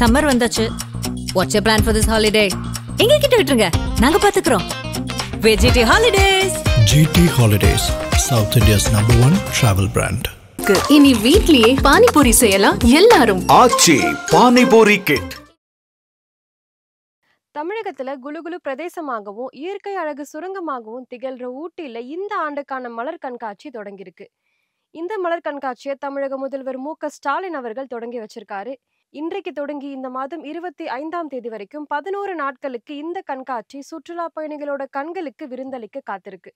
Summer வந்தாச்சு. What's your plan for this holiday? எங்க கிட்ட விட்டுருங்க, நாங்க பாத்துக்கிறோம். VGT Holidays. GT Holidays, South India's #1 travel brand. இனி வீட்லயே பானிபூரி செய்யலாம் எல்லாரும். ஆச்சி பானிபூரி கிட். தமிழகத்துல குலுகுலு பிரதேசமாகவும் இயற்கை அழகு சுரங்கமாகவும் திகழ்ற ஊட்டியில இந்த ஆண்டுக்கான மலர் கண்காட்சி தொடங்கியிருக்கு. இந்த மலர் கண்காட்சியை தமிழக முதல்வர் மு.க.ஸ்டாலின் அவர்கள் தொடங்கி வச்சிருக்காரு. இன்றைக்கு தொடங்கி இந்த மாதம் 25ஆம் தேதி வரைக்கும் 11 நாட்களுக்கு இந்த கண்காட்சி சுற்றுலா பயணிகளோட கண்களுக்கு விருந்தளிக்க காத்திருக்கு.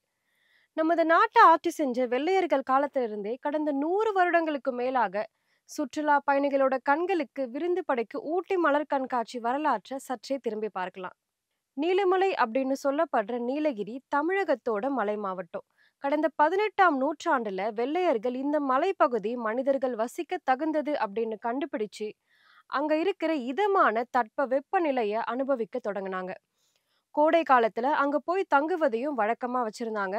நமது நாட்டை ஆட்சி செஞ்ச வெள்ளையர்கள் காலத்திலிருந்தே கடந்த 100 வருடங்களுக்கு மேலாக சுற்றுலா பயணிகளோட கண்களுக்கு விருந்து படைக்கு ஊட்டி மலர் கண்காட்சி வரலாற்றை சற்றே திரும்பி பார்க்கலாம். நீலமலை அப்படின்னு சொல்லப்படுற நீலகிரி தமிழகத்தோட மலை மாவட்டம். கடந்த 18ஆம் நூற்றாண்டுல வெள்ளையர்கள் இந்த மலைப்பகுதி மனிதர்கள் வசிக்க தகுந்தது அப்படின்னு கண்டுபிடிச்சு அங்க இருக்கிற இதமான தட்ப வெப்பநிலைய அனுபவிக்க தொடங்கினாங்க. கோடை காலத்துல அங்க போய் தங்குவதையும் வழக்கமா வச்சிருந்தாங்க.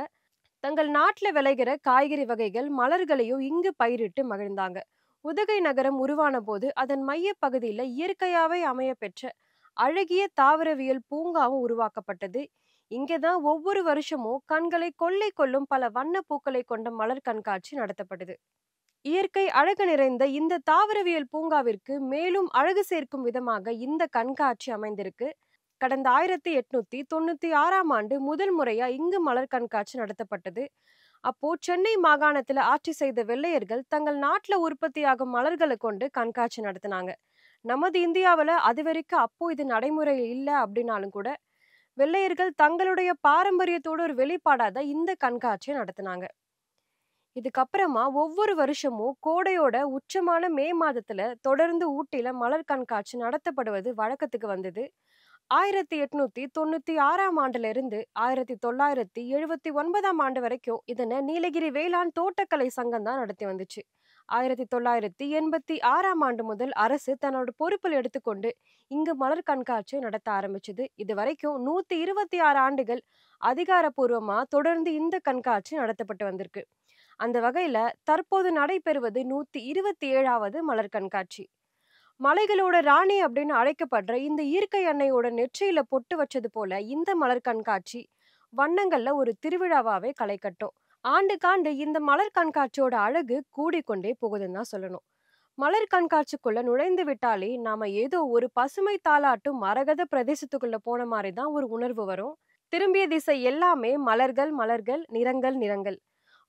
தங்கள் நாட்டுல விளைகிற காய்கறி வகைகள் மலர்களையும் இங்கு பயிரிட்டு மகிழ்ந்தாங்க. உதகை நகரம் உருவான போது அதன் மைய பகுதியில இயற்கையாவே அமைய பெற்ற அழகிய தாவரவியல் பூங்காவும் உருவாக்கப்பட்டது. இங்கேதான் ஒவ்வொரு வருஷமும் கண்களை கொள்ளை கொள்ளும் பல வண்ண பூக்களை கொண்ட மலர் கண்காட்சி நடத்தப்படுது. இயற்கை அழகு நிறைந்த இந்த தாவரவியல் பூங்காவிற்கு மேலும் அழகு சேர்க்கும் விதமாக இந்த கண்காட்சி அமைந்திருக்கு. கடந்த 1896ஆம் ஆண்டு முதல் முறையா இங்கு மலர் கண்காட்சி நடத்தப்பட்டது. அப்போ சென்னை மாகாணத்துல ஆட்சி செய்த வெள்ளையர்கள் தங்கள் நாட்டுல உற்பத்தியாகும் மலர்களை கொண்டு கண்காட்சி நடத்தினாங்க. நமது இந்தியாவில அதுவரைக்கும் அப்போ இது நடைமுறையில் இல்லை அப்படின்னாலும் கூட வெள்ளையர்கள் தங்களுடைய பாரம்பரியத்தோட ஒரு வெளிப்பாடாதான் இந்த கண்காட்சியை நடத்தினாங்க. இதுக்கப்புறமா ஒவ்வொரு வருஷமும் கோடையோட உச்சமான மே மாதத்துல தொடர்ந்து ஊட்டியில மலர் கண்காட்சி நடத்தப்படுவது வழக்கத்துக்கு வந்தது. 1896ஆம் ஆண்டுல இருந்து 1979ஆம் ஆண்டு வரைக்கும் இதனை நீலகிரி வேளாண் தோட்டக்கலை சங்கம் தான் நடத்தி வந்துச்சு. 1986ஆம் ஆண்டு முதல் அரசு தன்னோட பொறுப்பில் எடுத்துக்கொண்டு இங்கு மலர் கண்காட்சியை நடத்த ஆரம்பிச்சது. இது வரைக்கும் 126 ஆண்டுகள் அதிகாரப்பூர்வமா தொடர்ந்து இந்த கண்காட்சி நடத்தப்பட்டு வந்திருக்கு. அந்த வகையில தற்போது நடைபெறுவது 127ஆவது மலர் கண்காட்சி. மலைகளோட ராணி அப்படின்னு அழைக்கப்படுற இந்த இயற்கை அன்னையோட நெற்றியில பொட்டு வச்சது போல இந்த மலர் கண்காட்சி வண்ணங்கள்ல ஒரு திருவிழாவாவே களை கட்டும். ஆண்டுக்காண்டு இந்த மலர் கண்காட்சியோட அழகு கூடிக்கொண்டே போகுதுன்னு தான் சொல்லணும். மலர் கண்காட்சிக்குள்ள நுழைந்து விட்டாலே நாம ஏதோ ஒரு பசுமை தாளாட்டும் மரகத பிரதேசத்துக்குள்ள போன மாதிரிதான் ஒரு உணர்வு வரும். திரும்பிய திசை எல்லாமே மலர்கள் மலர்கள், நிறங்கள் நிறங்கள்.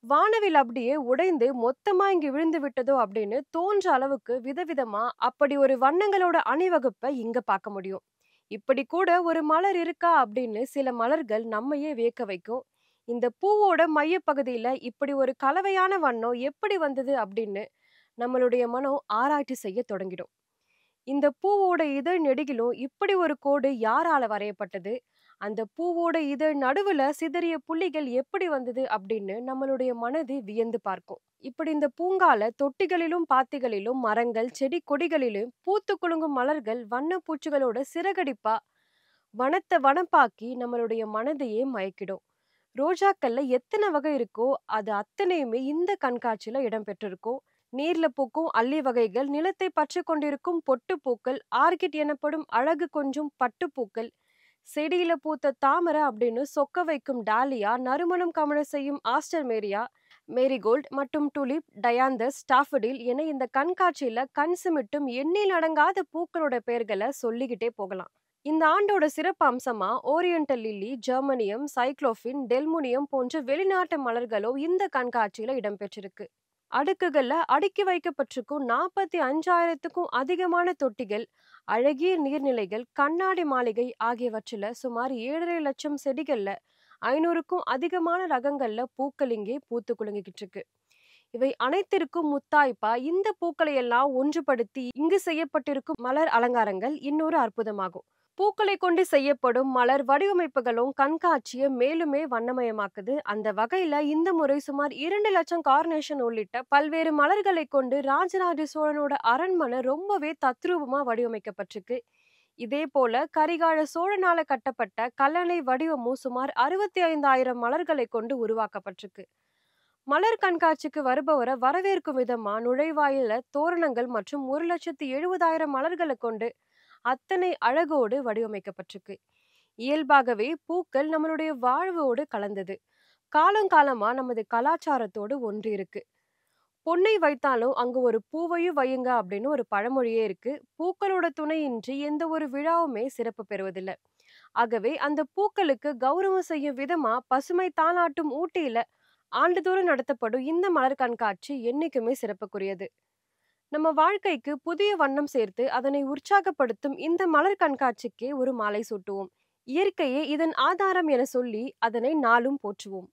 வானவில் அப்படியே உடைந்து மொத்தமா இங்கு விழுந்து விட்டதோ அப்படின்னு தோன்ற அளவுக்கு விதவிதமா அப்படி ஒரு வண்ணங்களோட அணிவகுப்பை இங்க பார்க்க முடியும். இப்படி கூட ஒரு மலர் இருக்கா அப்படின்னு சில மலர்கள் நம்மையே வியக்க வைக்கும். இந்த பூவோட மைய பகுதியில இப்படி ஒரு கலவையான வண்ணம் எப்படி வந்தது அப்படின்னு நம்மளுடைய மனம் ஆராய்ச்சி செய்ய தொடங்கிடும். இந்த பூவோட இதழ் நெடுகிலும் இப்படி ஒரு கோடு யாரால வரையப்பட்டது, அந்த பூவோட இதழ் நடுவுல சிதறிய புள்ளிகள் எப்படி வந்தது அப்படின்னு நம்மளுடைய மனது வியந்து பார்க்கும். இப்படி இந்த பூங்கால தொட்டிகளிலும் பாத்திகளிலும் மரங்கள் செடி கொடிகளிலும் பூத்து குலுங்கும் மலர்கள் வண்ண பூச்சிகளோட சிறகடிப்பா வனத்தை வனப்பாக்கி நம்மளுடைய மனதையே மயக்கிடும். ரோஜாக்கள்ல எத்தனை வகை இருக்கோ அது அத்தனையுமே இந்த கண்காட்சியில இடம்பெற்றிருக்கும். நீர்ல பூக்கும் அல்லி வகைகள், நிலத்தை பற்றி கொண்டிருக்கும் பொட்டு பூக்கள், ஆர்கிட் எனப்படும் அழகு கொஞ்சம் பட்டுப்பூக்கள், செடியில பூத்த தாமரை அப்படின்னு சொக்க வைக்கும் டாலியா, நறுமணம் கமழ செய்யும் ஆஸ்டர் மேரியா, மேரிகோல்ட் மற்றும் டுலிப், டயாந்தஸ், டாஃபடில் என இந்த கண்காட்சியில கண் சிமிட்டும் எண்ணில் அடங்காத பூக்களோட பெயர்களை சொல்லிக்கிட்டே போகலாம். இந்த ஆண்டோட சிறப்பு அம்சமா ஓரியண்டல் லில்லி, ஜெர்மனியம், சைக்ளோபின், டெல்முனியம் போன்ற வெளிநாட்டு மலர்களும் இந்த கண்காட்சியில இடம்பெற்றிருக்கு. அடுக்குகள்ல அடுக்கி வைக்கப்பட்டிருக்கும் 45,000க்கும் அதிகமான தொட்டிகள், அழகிய நீர்நிலைகள், கண்ணாடி மாளிகை ஆகியவற்றில சுமார் 7.5 லட்சம் செடிகள்ல 500க்கும் அதிகமான ரகங்கள்ல பூக்கள் இங்கே பூத்து குலுங்கிக்கிட்டு இருக்கு. இவை அனைத்திற்கும் முத்தாய்ப்பா இந்த பூக்களை எல்லாம் ஒன்றுபடுத்தி இங்கு செய்யப்பட்டிருக்கும் மலர் அலங்காரங்கள் இன்னொரு அற்புதமாகும். பூக்களை கொண்டு செய்யப்படும் மலர் வடிவமைப்புகளும் கண்காட்சியை மேலுமே வண்ணமயமாக்குது. அந்த வகையில இந்த முறை சுமார் 2 லட்சம் கார்னேஷன் உள்ளிட்ட பல்வேறு மலர்களை கொண்டு ராஜராஜ சோழனோட அரண்மனை ரொம்பவே தத்ரூபமா வடிவமைக்கப்பட்டிருக்கு. இதே போல கரிகால சோழனால கட்டப்பட்ட கல்லணை வடிவமும் சுமார் 65,000 மலர்களை கொண்டு உருவாக்கப்பட்டிருக்கு. மலர் கண்காட்சிக்கு வருபவரை வரவேற்கும் விதமா நுழைவாயில தோரணங்கள் மற்றும் 1,70,000 மலர்களை கொண்டு அத்தனை அழகோடு வடிவமைக்கப்பட்டிருக்கு. இயல்பாகவே பூக்கள் நம்மளுடைய வாழ்வோடு கலந்தது. காலங்காலமா நமது கலாச்சாரத்தோடு ஒன்று இருக்கு. பொன்னை வைத்தாலும் அங்கு ஒரு பூவையும் வையுங்க அப்படின்னு ஒரு பழமொழியே இருக்கு. பூக்களோட துணையின்றி எந்த ஒரு விழாவுமே சிறப்பு பெறுவதில்லை. ஆகவே அந்த பூக்களுக்கு கௌரவம் செய்யும் விதமா பசுமை தாலாட்டும் ஊட்டியில ஆண்டுதோறும் நடத்தப்படும் இந்த மலர் கண்காட்சி என்னைக்குமே சிறப்புக்குரியது. நம்ம வாழ்க்கைக்கு புதிய வண்ணம் சேர்த்து அதனை உற்சாகப்படுத்தும் இந்த மலர் கண்காட்சிக்கே ஒரு மாலை சூட்டுவோம். இயற்கையே இதன் ஆதாரம் என சொல்லி அதனை நாளும் போற்றுவோம்.